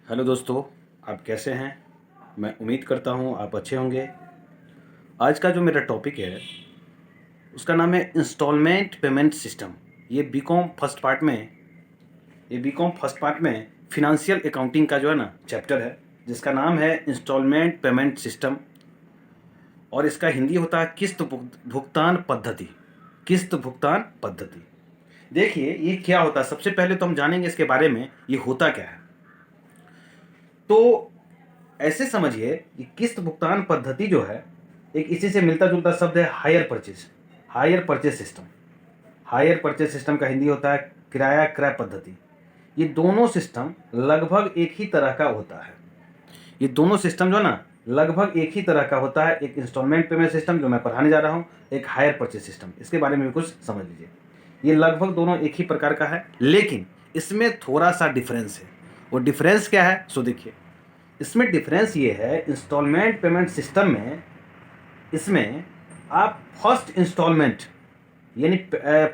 Hello दोस्तों, आप कैसे हैं? मैं उम्मीद करता हूँ आप अच्छे होंगे। आज का जो मेरा टॉपिक है उसका नाम है इंस्टॉलमेंट पेमेंट सिस्टम। ये बीकॉम फर्स्ट पार्ट में ये बीकॉम फर्स्ट पार्ट में फिनेंशियल अकाउंटिंग का जो है ना चैप्टर है, जिसका नाम है इंस्टॉलमेंट पेमेंट सिस्टम। और इसका हिंदी होता है किस्त भुगतान पद्धति। किस्त भुगतान पद्धति। देखिए ये क्या होता है, सबसे पहले तो हम जानेंगे इसके बारे में ये होता क्या है। तो ऐसे समझिए कि किस्त भुगतान पद्धति जो है एक इसी से मिलता जुलता शब्द है hire purchase. Hire purchase system. Hire purchase system का हिंदी होता है किराया क्रय पद्धति। ये दोनों सिस्टम लगभग एक ही तरह का होता है। ये दोनों सिस्टम जो ना लगभग एक ही तरह का होता है। एक इंस्टॉलमेंट पेमेंट सिस्टम जो मैं पढ़ाने जा रहा हूँ, एक हायर परचेज सिस्टम। इसके बारे में भी कुछ समझ लीजिए। ये लगभग दोनों एक ही प्रकार का है, लेकिन इसमें थोड़ा सा डिफरेंस है। वो डिफरेंस क्या है सो देखिए। इसमें डिफरेंस ये है, इंस्टॉलमेंट पेमेंट सिस्टम में इसमें आप फर्स्ट इंस्टॉलमेंट यानी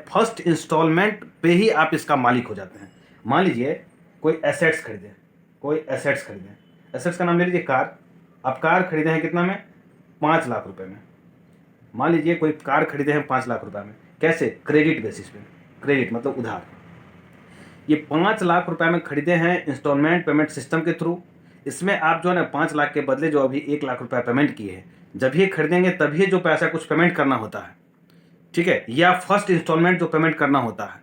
फर्स्ट इंस्टॉलमेंट पे ही आप इसका मालिक हो जाते हैं। मान लीजिए कोई एसेट्स खरीदे। एसेट्स का नाम ले लीजिए कार। आप कार खरीदे हैं कितना में? 5 लाख रुपए में। मान लीजिए कोई कार खरीदे हैं 5 लाख रुपए में। कैसे? क्रेडिट बेसिस पे। क्रेडिट मतलब उधार। ये 5 लाख रुपए में खरीदे हैं इंस्टॉलमेंट पेमेंट सिस्टम के थ्रू। इसमें आप जो है ना 5 लाख के बदले जो अभी 1 लाख रुपया पेमेंट किए हैं, जब ये खरीदेंगे तभी जो पैसा कुछ पेमेंट करना होता है, ठीक है, या फर्स्ट इंस्टॉलमेंट जो पेमेंट करना होता है।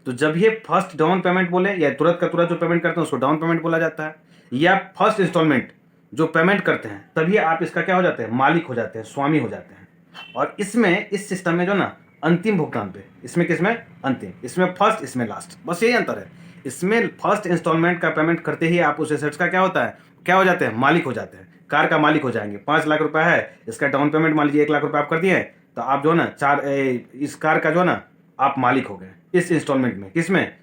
तो जब ये फर्स्ट डाउन पेमेंट बोले या तुरंत का तुरंत जो पेमेंट करते हैं उसको डाउन पेमेंट बोला जाता है, या फर्स्ट इंस्टॉलमेंट जो पेमेंट करते हैं तभी आप इसका क्या हो जाते हैं? मालिक हो जाते हैं, स्वामी हो जाते हैं। और इसमें इस सिस्टम में जो ना अंतिम भुगतान पे, इसमें किसमें? अंतिम। इसमें फर्स्ट, इसमें लास्ट, बस यही अंतर है। इसमें फर्स्ट इंस्टॉलमेंट का पेमेंट करते ही आप उस एसेट्स का क्या होता है, क्या हो जाते हैं? मालिक हो जाते हैं। कार का मालिक हो जाएंगे। 5 लाख रुपया है, इसका डाउन पेमेंट मान लीजिए 1 लाख रुपया आप कर दिए हैं, तो आप जो है ना इस कार का जो है ना आप मालिक हो गए इस इंस्टॉलमेंट में। किसमें?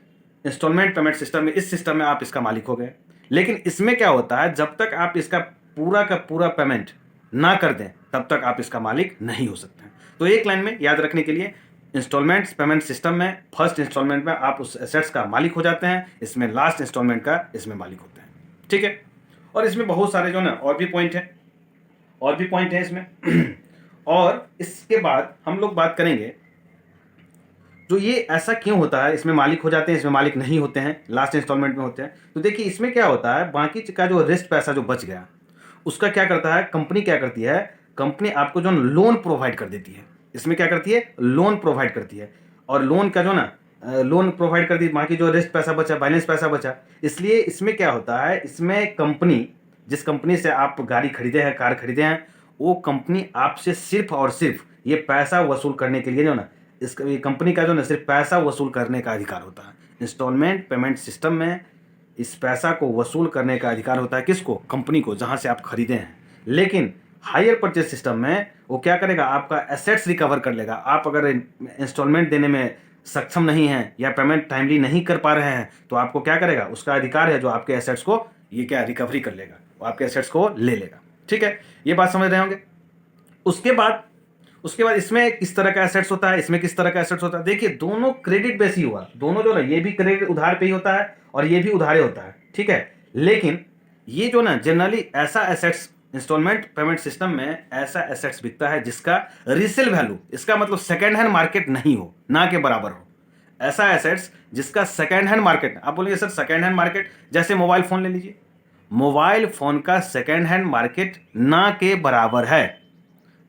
इंस्टॉलमेंट पेमेंट सिस्टम में। इस सिस्टम में आप इसका मालिक हो गए। लेकिन इसमें क्या होता है, जब तक आप इसका पूरा का पूरा पेमेंट ना कर दें तब तक आप इसका मालिक नहीं हो सकते हैं। तो एक लाइन में याद रखने के लिए, इंस्टॉलमेंट पेमेंट सिस्टम में फर्स्ट इंस्टॉलमेंट में आप उस एसेट्स का मालिक हो जाते हैं, इसमें लास्ट इंस्टॉलमेंट का इसमें मालिक होते हैं। ठीक है। और इसमें बहुत सारे जो ना और भी पॉइंट है इसमें और इसके बाद हम लोग बात करेंगे जो ये ऐसा क्यों होता है, इसमें मालिक हो जाते हैं, इसमें मालिक नहीं होते हैं, लास्ट इंस्टॉलमेंट में होते हैं। तो देखिए इसमें क्या होता है, बाकी का जो रेस्ट पैसा जो बच गया उसका क्या करता है कंपनी, क्या करती है कंपनी, आपको जो लोन प्रोवाइड कर देती है। इसमें क्या करती है? लोन प्रोवाइड करती है। और लोन का जो ना लोन प्रोवाइड कर दी, बाकी जो रेस्ट पैसा बचा, बैलेंस पैसा बचा। इसलिए इसमें क्या होता है, इसमें कंपनी, जिस कंपनी से आप गाड़ी खरीदे हैं, कार खरीदे हैं, वो कंपनी आपसे सिर्फ और सिर्फ ये पैसा वसूल करने के लिए जो ना इस कंपनी का जो ना सिर्फ पैसा वसूल करने का अधिकार होता है। इंस्टॉलमेंट पेमेंट सिस्टम में इस पैसा को वसूल करने का अधिकार होता है किसको? कंपनी को, जहां से आप खरीदे हैं। लेकिन हायर परचेज सिस्टम में वो क्या करेगा, आपका एसेट्स रिकवर कर लेगा। आप अगर इंस्टॉलमेंट देने में सक्षम नहीं हैं या पेमेंट टाइमली नहीं कर पा रहे हैं तो आपको क्या करेगा, उसका अधिकार है जो आपके एसेट्स को ये क्या रिकवरी कर लेगा, वो आपके एसेट्स को ले लेगा। ठीक है, ये बात समझ रहे होंगे। उसके बाद इसमें किस तरह का एसेट्स होता है, इसमें किस तरह का एसेट्स होता है। देखिए दोनों क्रेडिट बेस ही हुआ, दोनों जो ना ये भी क्रेडिट उधार पे ही होता है और ये भी उधारे होता है। ठीक है, लेकिन ये जो ना जनरली ऐसा एसेट्स इंस्टॉलमेंट पेमेंट सिस्टम में ऐसा एसेट्स बिकता है जिसका रीसेल वैल्यू, इसका मतलब सेकेंड हैंड मार्केट नहीं हो, ना के बराबर हो। ऐसा एसेट्स जिसका सेकेंड हैंड मार्केट, आप बोलिए सर सेकेंड हैंड मार्केट, जैसे मोबाइल फोन ले लीजिए। मोबाइल फोन का सेकेंड हैंड मार्केट ना के बराबर है।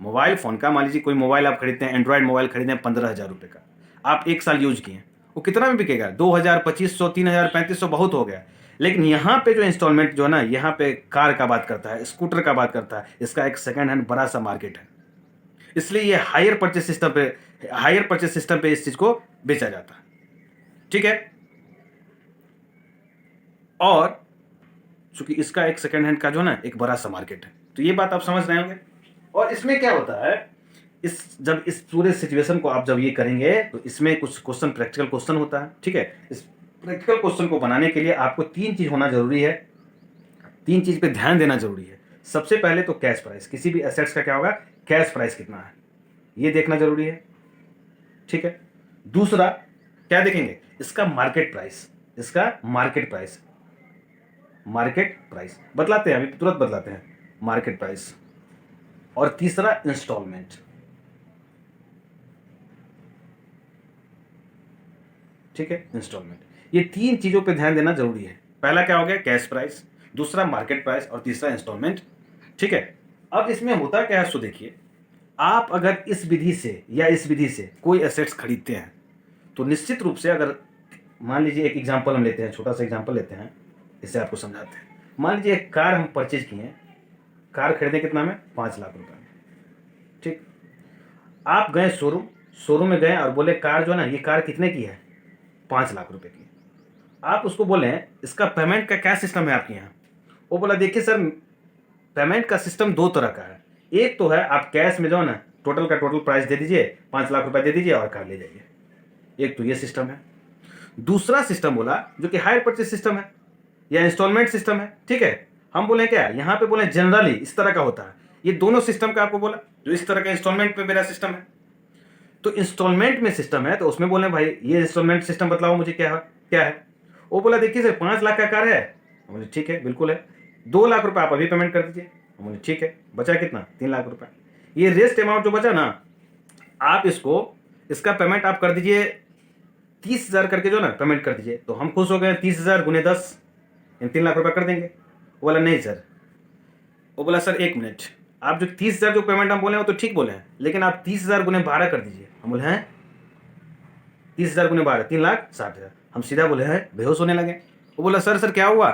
मोबाइल फोन का मान लीजिए कोई मोबाइल आप खरीदते हैं, एंड्रॉयड मोबाइल खरीदते हैं 15,000 रुपये का, आप 1 साल यूज किए, वो कितना में बिकेगा? 2,000, 2,500, 3,000, 3,500, बहुत हो गया। लेकिन यहाँ पे जो इंस्टॉलमेंट जो है ना, यहाँ पे कार का बात करता है, स्कूटर का बात करता है, इसका एक सेकेंड हैंड बड़ा सा मार्केट है। इसलिए ये हायर परचेज सिस्टम पे इस चीज को बेचा जाता है। ठीक है, और चूंकि इसका एक सेकेंड हैंड का जो ना एक बड़ा सा मार्केट है, तो ये बात आप समझ रहे होंगे। और इसमें क्या होता है, जब इस पूरे सिचुएशन को आप जब ये करेंगे तो इसमें कुछ क्वेश्चन, प्रैक्टिकल क्वेश्चन होता है। ठीक है, इस प्रैक्टिकल क्वेश्चन को बनाने के लिए आपको 3 चीज होना जरूरी है, 3 चीज पे ध्यान देना जरूरी है। सबसे पहले तो कैश प्राइस, किसी भी एसेट्स का क्या होगा, कैश प्राइस कितना है ये देखना जरूरी है। ठीक है, दूसरा क्या देखेंगे, इसका मार्केट प्राइस, मार्केट प्राइस, बतलाते हैं अभी तुरंत बतलाते हैं, मार्केट प्राइस। और तीसरा इंस्टॉलमेंट। ठीक है, इंस्टॉलमेंट। ये तीन चीजों पे ध्यान देना जरूरी है। पहला क्या हो गया, कैश प्राइस, दूसरा मार्केट प्राइस, और तीसरा इंस्टॉलमेंट। ठीक है, अब इसमें होता क्या है, सो देखिए, आप अगर इस विधि से या इस विधि से कोई एसेट्स खरीदते हैं तो निश्चित रूप से, अगर मान लीजिए एक एग्जांपल हम लेते हैं, छोटा सा एग्जांपल लेते हैं, इससे आपको समझाते हैं। मान लीजिए एक कार हम परचेज किए हैं, कार खरीदे कितना में, 5 लाख रुपए में। ठीक, आप गए शोरूम में गए और बोले कार जो है ना, ये कार कितने की है, 5 लाख रुपए की। आप उसको बोले इसका पेमेंट का क्या सिस्टम है आपके यहाँ। वो बोला देखिए सर, पेमेंट का सिस्टम दो तरह का है। एक तो है आप कैश में जाओ ना, टोटल का टोटल प्राइस दे दीजिए, 5 लाख रुपए दे दीजिए और कार ले जाइए। एक तो ये सिस्टम है। दूसरा सिस्टम बोला जो कि हायर परचेज सिस्टम है या इंस्टॉलमेंट सिस्टम है। ठीक है, हम बोले क्या, यहाँ पे बोले जनरली इस तरह का होता है। ये दोनों सिस्टम का आपको बोला, जो इस तरह का इंस्टॉलमेंट पे मेरा सिस्टम है। तो इंस्टॉलमेंट में सिस्टम है तो उसमें बोले भाई ये इंस्टॉलमेंट सिस्टम बतलाओ मुझे क्या है। वो बोला देखिए सर 5 लाख का कार है। बोले ठीक है, बिल्कुल है। 2 लाख रुपए आप अभी पेमेंट कर दीजिए। बोले ठीक है, बचा कितना, 3 लाख रुपए। ये रेस्ट अमाउंट जो बचा ना, आप इसका पेमेंट आप कर दीजिए 30,000 करके, जो ना पेमेंट कर दीजिए। तो हम खुश हो गए, 30,000 गुने 10, 3 लाख रुपए कर देंगे। वो बोला नहीं सर। वो बोला सर 1 मिनट, आप जो 30,000 जो पेमेंट हम बोले वो तो ठीक बोले हैं, लेकिन आप 30,000 गुने 12 कर दीजिए। हम बोले हैं 30,000 गुने 12, 3,60,000। हम सीधा बोले हैं, बेहोश होने लगे। वो बोला सर क्या हुआ।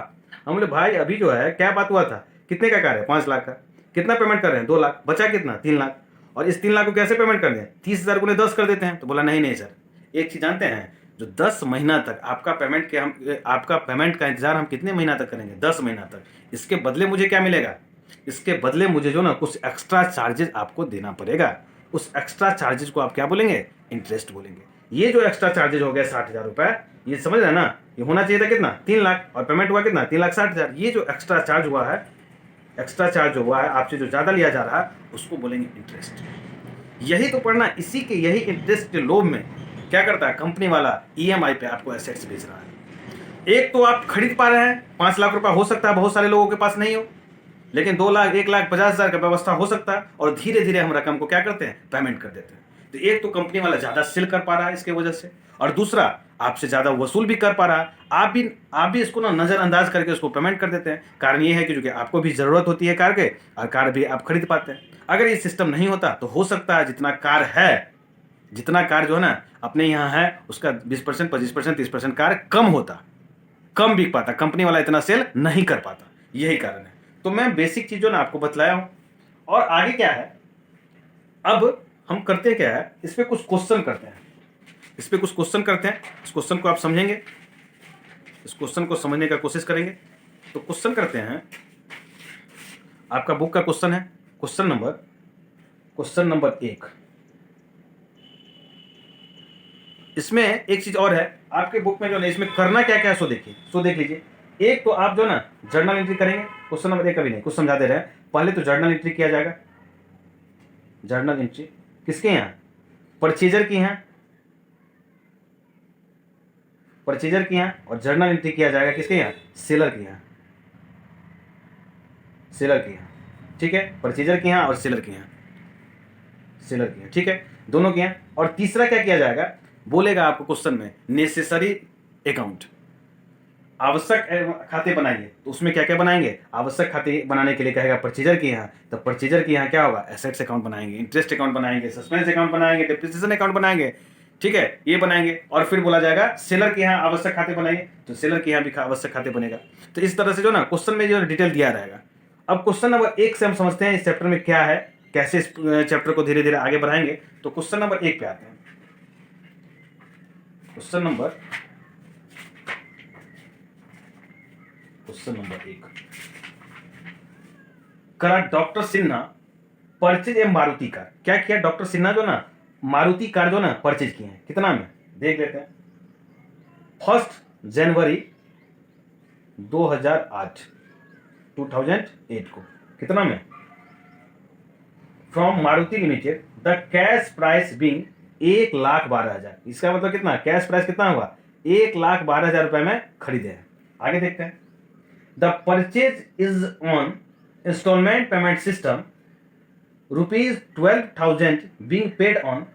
हम बोले भाई अभी जो है क्या बात हुआ था, कितने का कार है, 5 लाख का, कितना पेमेंट कर रहे हैं, 2 लाख, बचा कितना, 3 लाख, और इस 3 लाख को कैसे पेमेंट कर दें, 30,000 गुने 10 कर देते हैं। तो बोला नहीं सर, एक चीज जानते हैं, जो 10 महीना तक आपका पेमेंट का इंतजार हम कितने महीना तक करेंगे, 10 महीना तक। इसके बदले मुझे क्या मिलेगा, इसके बदले मुझे जो ना कुछ एक्स्ट्रा चार्जेस आपको देना पड़ेगा। उस एक्स्ट्रा चार्जेस को आप क्या बोलेंगे, इंटरेस्ट बोलेंगे। ये जो एक्स्ट्रा चार्जेस हो गया 60,000 रुपए, ये समझ रहे हैं ना, ये होना चाहिए था कितना, 3 लाख, और पेमेंट हुआ कितना, 3,60,000। ये जो एक्स्ट्रा चार्ज हुआ है, एक्स्ट्रा चार्ज हुआ है आपसे, जो ज्यादा लिया जा रहा है, उसको बोलेंगे इंटरेस्ट। यही तो पढ़ना, यही इंटरेस्ट के लोभ में क्या करता है कंपनी वाला, ईएमआई पे आपको एसेट्स बेच रहा है। एक तो आप खरीद पा रहे हैं, 5 लाख रुपए हो सकता है बहुत सारे लोगों के पास नहीं हो, लेकिन 2 लाख, 1,50,000 का व्यवस्था हो सकता है, और धीरे धीरे हम रकम को क्या करते हैं, पेमेंट कर देते हैं। तो एक तो कंपनी वाला ज्यादा सेल कर पा रहा है इसके वजह से, और दूसरा आपसे ज्यादा वसूल भी कर पा रहा है। आप भी इसको ना नजरअंदाज करके उसको पेमेंट कर देते हैं। कारण ये है कि आपको भी जरूरत होती है कार के, और कार भी आप खरीद पाते हैं। अगर ये सिस्टम नहीं होता तो हो सकता है जितना कार जो है ना अपने यहाँ है, उसका 20%, 25%, 30% कार कम होता, कम बिक पाता, कंपनी वाला इतना सेल नहीं कर पाता। यही कारण है। तो मैं बेसिक चीजों ना आपको बतलाया हूं, और आगे क्या है, अब हम करते क्या है, इस पे कुछ क्वेश्चन करते हैं। इस क्वेश्चन को आप समझेंगे, इस क्वेश्चन को समझने का कोशिश करेंगे। तो क्वेश्चन करते हैं, आपका बुक का क्वेश्चन है, क्वेश्चन नंबर 1। इसमें एक चीज और है आपके बुक में जो है, इसमें करना क्या क्या है, सो देख लीजिए। एक तो आप जो ना जर्नल एंट्री करेंगे, क्वेश्चन नंबर 1 कभी नहीं, कुछ समझा दे रहे हैं। पहले तो जर्नल एंट्री किया जाएगा। जर्नल एंट्री किसके यहाँ, परचेजर की यहाँ, और जर्नल एंट्री किया जाएगा किसके यहाँ, सेलर के यहाँ। ठीक है, परचेजर के यहाँ और सेलर के यहाँ, ठीक है, दोनों के यहाँ। और तीसरा क्या किया जाएगा, बोलेगा आपको क्वेश्चन में, नेसेसरी अकाउंट, आवश्यक खाते बनाइए। तो उसमें क्या क्या बनाएंगे, आवश्यक खाते बनाने के लिए कहेगा परचेजर के यहाँ। तो परचेजर के यहाँ क्या होगा, एसेट्स अकाउंट बनाएंगे, इंटरेस्ट अकाउंट बनाएंगे, सस्पेंस अकाउंट बनाएंगे, डिप्रिसिएशन अकाउंट बनाएंगे। ठीक है, ये बनाएंगे। और फिर बोला जाएगा सेलर के यहाँ आवश्यक खाते बनाइए, तो सेलर के यहाँ भी आवश्यक खाते बनेगा। तो इस तरह से जो ना क्वेश्चन में जो डिटेल दिया रहेगा। अब क्वेश्चन नंबर 1 से हम समझते हैं इस चैप्टर में क्या है, कैसे इस चैप्टर को धीरे धीरे आगे बढ़ाएंगे। तो क्वेश्चन नंबर 1 पे आते हैं। क्वेश्चन नंबर 1, करा doctor Sinha purchase a Maruti car. क्या किया डॉक्टर सिन्हा जो ना मारुति कार जो ना परचेज किए हैं, कितना में देख लेते हैं। 1 जनवरी 2008 को कितना में, from Maruti limited the cash price being 1,12,000। इसका मतलब कितना, कैश प्राइस कितना हुआ, 1,12,000 रुपए में खरीदे हैं। आगे देखते हैं। The purchase is on installment payment system, ₹12,000 being paid on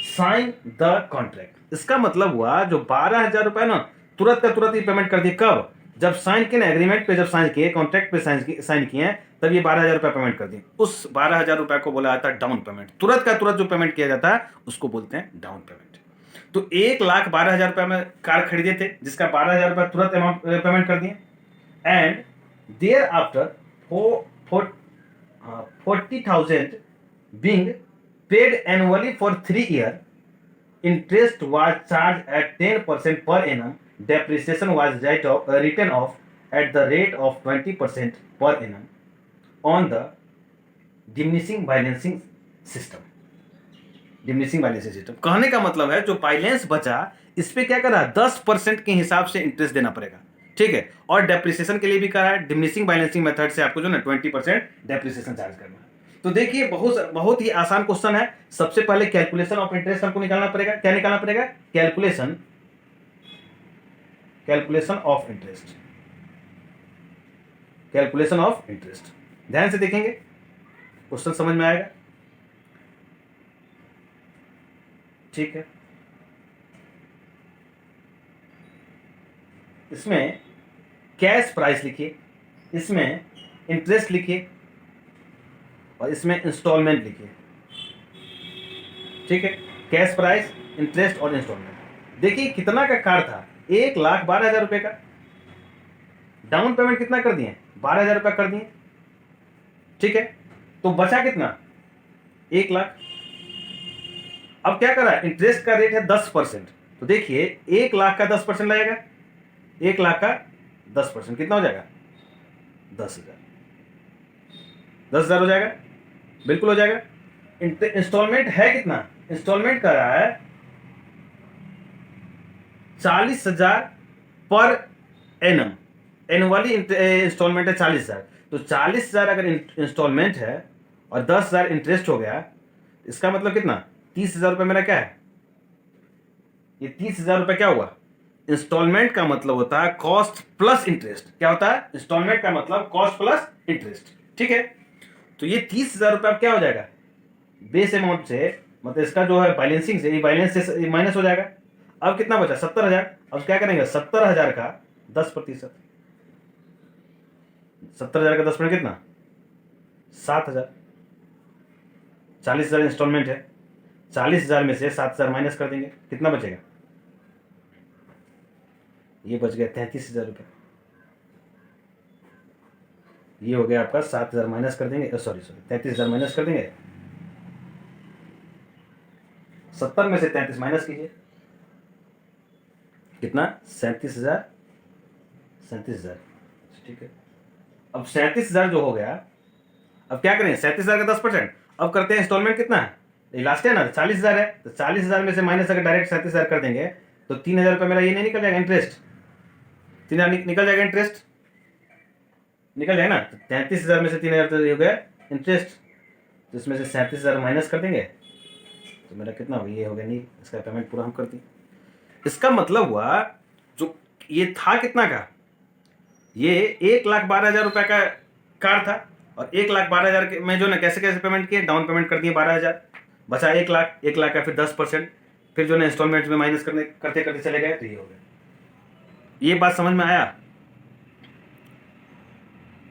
sign the contract. इसका मतलब हुआ जो 12,000 रुपए ना तुरंत का तुरंत ही पेमेंट कर दिए। कब? जब साइन किए ना, एग्रीमेंट पे जब साइन किए, कॉन्ट्रैक्ट पे साइन किए हैं, तब ये 12,000 रुपए पेमेंट कर दिए। उस 12,000 रुपए को बोला जाता है डाउन पेमेंट। तुरंत का तुरंत जो पेमेंट किया जाता है उसको बोलते हैं डाउन पेमेंट। तो 1,12,000 रुपए में कार खरीदे थे, जिसका 12,000 रुपए तुरंत अमाउंट पेमेंट कर दिए। And thereafter 40,000 being paid annually for 3 years. Interest was charged at 10% per annum. Depreciation was written off at the rate of 20% per annum on the diminishing balancing system. Diminishing balancing system कहने का मतलब है जो balance बचा इस पे क्या करा, 10% के हिसाब से इंटरेस्ट देना पड़ेगा। ठीक है, और डेप्रिसिएशन के लिए भी कहा है डिमिनिशिंग बैलेंसिंग मेथड से आपको जो ना 20% डेप्रिसिएशन चार्ज करना है। तो देखिए बहुत बहुत ही आसान क्वेश्चन है। सबसे पहले कैलकुलेशन ऑफ इंटरेस्ट हमको निकालना पड़ेगा। क्या निकालना पड़ेगा? Calculation of interest. Calculation of interest ध्यान से देखेंगे, क्वेश्चन समझ में आएगा। ठीक है, इसमें कैश प्राइस लिखिए, इसमें इंटरेस्ट लिखिए और इसमें इंस्टॉलमेंट लिखिए। ठीक है, कैश प्राइस, इंटरेस्ट और इंस्टॉलमेंट। देखिए कितना का कार था, 1,12,000 रुपए का। डाउन पेमेंट कितना कर दिए? 12,000 रुपए कर दिए। ठीक है, तो बचा कितना? 1,00,000। अब क्या करा, इंटरेस्ट का रेट है 10%। तो देखिए 1,00,000 का 10% लगेगा, 1,00,000 का 10% कितना हो जाएगा? 10,000। 10,000 हो जाएगा, बिल्कुल हो जाएगा। इंस्टॉलमेंट है कितना? इंस्टॉलमेंट कर रहा है 40,000 पर एनम। एनुअली इंस्टॉलमेंट है 40,000। तो 40,000 अगर इंस्टॉलमेंट है और 10,000 इंटरेस्ट हो गया, इसका मतलब कितना? 30,000 रुपये मेरा क्या है? ये 30,000 रुपये क्या हुआ? इंस्टॉलमेंट का मतलब होता है कॉस्ट प्लस इंटरेस्ट। क्या होता है? इंस्टॉलमेंट का मतलब कॉस्ट प्लस इंटरेस्ट। ठीक है, तो ये 30,000 रुपये क्या हो जाएगा? बेस अमाउंट से, मतलब इसका जो है बैलेंसिंग से, ये बैलेंस से माइनस हो जाएगा। अब कितना बचा? 70,000। अब क्या करेंगे? 70,000 का 10%। 70,000 का 10% कितना? 7,000। 40,000 इंस्टॉलमेंट है, 40,000 में से 7,000 माइनस कर देंगे, कितना बचेगा? ये बच गया 33,000 रुपये। ये हो गया आपका 7,000 माइनस कर देंगे, सॉरी 33,000 माइनस कर देंगे। 70 में से 33 माइनस कीजिए, कितना? 37,000। 37,000। ठीक है, अब 37,000 जो हो गया, अब क्या करें? 37,000 का 10%। अब करते हैं इंस्टॉलमेंट कितना है, लास्ट है ना 40,000 है, तो 40,000 में से माइनस अगर डायरेक्ट 37,000 कर देंगे तो 3,000 रुपये मेरा ये नहीं निकल जाएगा इंटरेस्ट? 3,000 निकल जाएगा इंटरेस्ट, निकल जाएगा ना। तो 33,000 में से 3,000 तो हो गया इंटरेस्ट, तो इसमें से 37,000 माइनस कर देंगे तो मेरा कितना हो गया? ये हो गया नहीं, इसका पेमेंट पूरा हम कर दिए। इसका मतलब हुआ जो ये था कितना का, ये 1,12,000 रुपये का कार था और 1,12,000 में जो ना कैसे कैसे पेमेंट किए, डाउन पेमेंट कर दिए 12,000, बचा 1,00,000। 1,00,000 का फिर 10%, फिर जो ना इंस्टॉलमेंट में माइनस करते करते चले गए, तो ये हो गया। ये बात समझ में आया?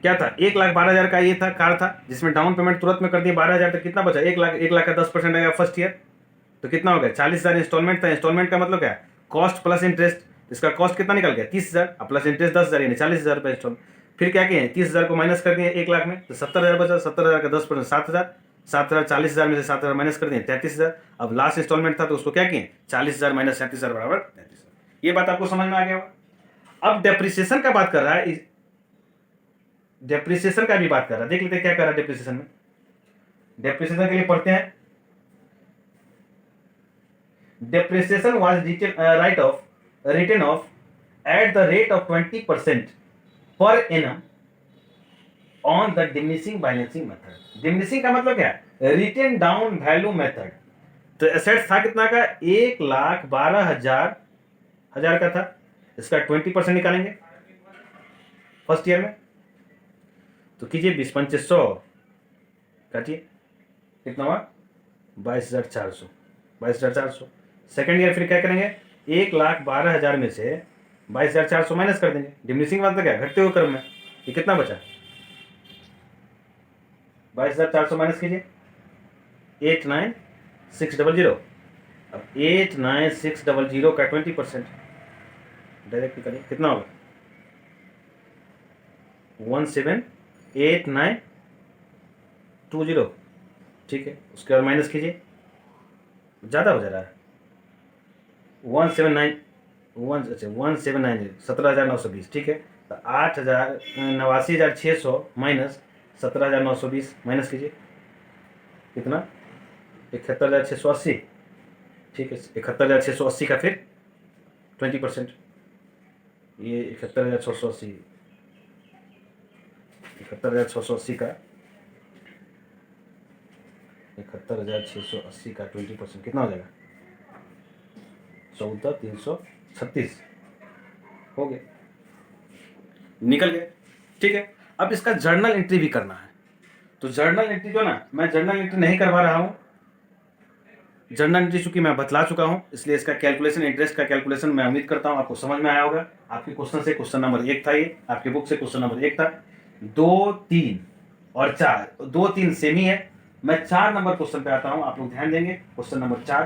क्या था? 1,12,000 का ये था कार था, जिसमें डाउन पेमेंट तुरंत में कर दिए 12,000, तक कितना बचा? 1,00,000 का 10% आएगा फर्स्ट ईयर, तो कितना हो गया? 40,000 इंस्टॉलमेंट था। इंस्टॉलमेंट का मतलब क्या है? Cost plus interest. इसका कॉस्ट कितना निकल गया? 30,000, प्लस इंटरेस्ट 10,000, यानी 40,000 रुपये इंस्टॉल। फिर क्या किए? 30,000 को माइनस कर दिए 1,00,000 में, तो 70,000 बचा। 70,000 का 10% 7,000। 7,000 40,000 में से 7,000 माइनस कर दिए 33,000। अब लास्ट इंस्टॉलमेंट था तो उसको क्या किए? 40,000 माइनस 37,000 बराबर 33,000। ये बात आपको समझ में आ गया होगा। अब डेप्रिसिएशन का बात कर रहा है, डेप्रिसिएशन का भी बात कर रहा है। देख लेते हैं क्या कर रहा है डेप्रिसिएशन में। डेप्रिसिएशन के लिए पढ़ते हैं, depreciation was written off at the rate of 20% per annum on the diminishing balancing method. diminishing का मतलब क्या है? written down value method। तो एसेट्स था कितना का? 1,12,000 का था, इसका 20% निकालेंगे फर्स्ट ईयर में। तो कीजिए 20-2500 काटिए, कितना हुआ 22,400, 22,400। सेकेंड ईयर फिर क्या करेंगे, 1,12,000 में से 22,400 माइनस कर देंगे, डिमिनिशिंग मतलब क्या, घटते हुए क्रम में। ये कितना बचा, 22,400 माइनस कीजिए 89600। अब 89600 का 20% डायरेक्ट करिए, कितना होगा 178920। ठीक है, उसके बाद माइनस कीजिए, ज़्यादा हो जा रहा है 17,920। ठीक है, तो 89,600 माइनस 17,920 माइनस कीजिए, कितना 71,680। ठीक है, 71,680 का फिर 20%, ये 71,680, 71,680 का 71,680 का 20% कितना हो जाएगा, 14,336 हो गया, निकल गए। ठीक है, अब इसका जर्नल एंट्री भी करना है। तो जर्नल एंट्री जो ना, मैं जर्नल एंट्री नहीं करवा रहा हूँ, जर्नल एंट्री चूंकि मैं बतला चुका हूँ, इसलिए इसका कैलकुलेशन, इंटरेस्ट का कैलकुलेशन मैं उम्मीद करता हूँ आपको समझ में आया होगा। आपके क्वेश्चन से क्वेश्चन नंबर 1 था, ये आपके बुक से क्वेश्चन नंबर 1 था। 2, 3 और 4, 2, 3 सेम ही है। मैं 4 नंबर क्वेश्चन पे आता हूँ, आप लोग ध्यान देंगे। Question number 4